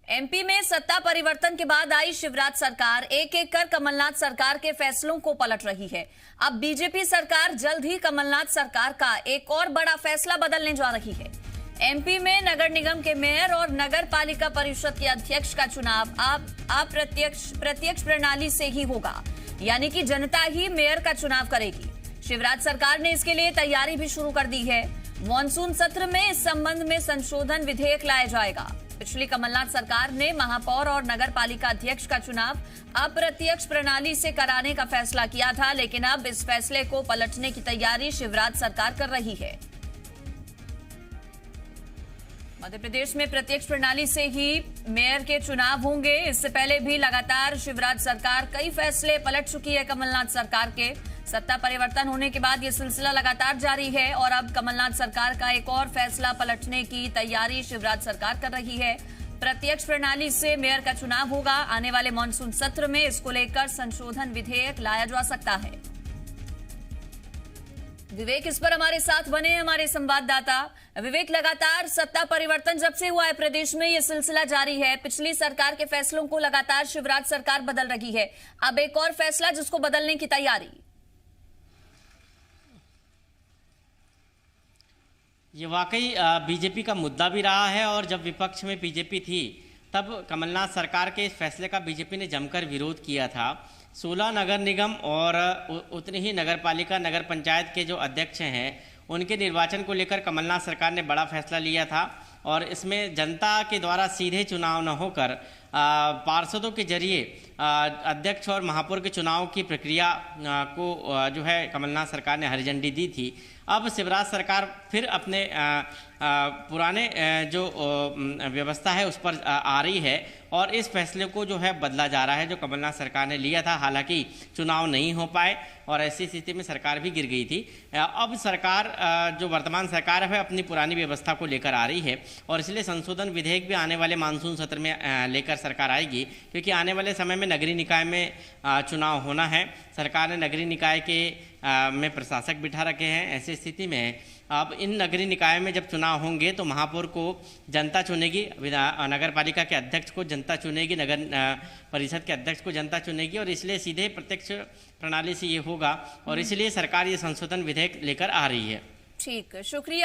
MP में सत्ता परिवर्तन के बाद आई शिवराज सरकार एक एक कर कमलनाथ सरकार के फैसलों को पलट रही है। अब बीजेपी सरकार जल्द ही कमलनाथ सरकार का एक और बड़ा फैसला बदलने जा रही है। एमपी में नगर निगम के मेयर और नगर पालिका परिषद के अध्यक्ष का चुनाव प्रत्यक्ष प्रणाली से ही होगा, यानी कि जनता ही मेयर का चुनाव करेगी। शिवराज सरकार ने इसके लिए तैयारी भी शुरू कर दी है। मॉनसून सत्र में इस संबंध में संशोधन विधेयक लाया जाएगा। पिछली कमलनाथ सरकार ने महापौर और नगर पालिका अध्यक्ष का चुनाव अप्रत्यक्ष प्रणाली से कराने का फैसला किया था, लेकिन अब इस फैसले को पलटने की तैयारी शिवराज सरकार कर रही है। मध्य प्रदेश में प्रत्यक्ष प्रणाली से ही मेयर के चुनाव होंगे। इससे पहले भी लगातार शिवराज सरकार कई फैसले पलट चुकी है। कमलनाथ सरकार के सत्ता परिवर्तन होने के बाद ये सिलसिला लगातार जारी है और अब कमलनाथ सरकार का एक और फैसला पलटने की तैयारी शिवराज सरकार कर रही है। प्रत्यक्ष प्रणाली से मेयर का चुनाव होगा। आने वाले मॉनसून सत्र में इसको लेकर संशोधन विधेयक लाया जा सकता है। विवेक इस पर हमारे साथ बने हैं, हमारे संवाददाता। विवेक, लगातार सत्ता परिवर्तन जब से हुआ है प्रदेश में ये सिलसिला जारी है। पिछली सरकार के फैसलों को लगातार शिवराज सरकार बदल रही है। अब एक और फैसला जिसको बदलने की तैयारी। ये वाकई बीजेपी का मुद्दा भी रहा है और जब विपक्ष में बीजेपी थी तब कमलनाथ सरकार के इस फैसले का बीजेपी ने जमकर विरोध किया था। 16 नगर निगम और उतनी ही नगर पालिका नगर पंचायत के जो अध्यक्ष हैं उनके निर्वाचन को लेकर कमलनाथ सरकार ने बड़ा फैसला लिया था और इसमें जनता के द्वारा सीधे चुनाव न होकर पार्षदों के जरिए अध्यक्ष और महापौर के चुनाव की प्रक्रिया को जो है कमलनाथ सरकार ने हरी झंडी दी थी। अब शिवराज सरकार फिर अपने पुराने जो व्यवस्था है उस पर आ रही है और इस फैसले को जो है बदला जा रहा है जो कमलनाथ सरकार ने लिया था। हालांकि चुनाव नहीं हो पाए और ऐसी स्थिति में सरकार भी गिर गई थी। अब सरकार जो वर्तमान सरकार है अपनी पुरानी व्यवस्था को लेकर आ रही है और इसलिए संशोधन विधेयक भी आने वाले मानसून सत्र में लेकर सरकार आएगी, क्योंकि आने वाले समय में नगरीय निकाय में चुनाव होना है। सरकार ने नगरीय निकाय के में प्रशासक बिठा रखे हैं। ऐसी स्थिति में अब इन नगरीय निकाय में जब चुनाव होंगे तो महापौर को जनता चुनेगी, नगर पालिका के अध्यक्ष को जनता चुनेगी, नगर परिषद के अध्यक्ष को जनता चुनेगी और इसलिए सीधे प्रत्यक्ष प्रणाली से ये होगा और इसलिए सरकार ये संशोधन विधेयक लेकर आ रही है। ठीक, शुक्रिया।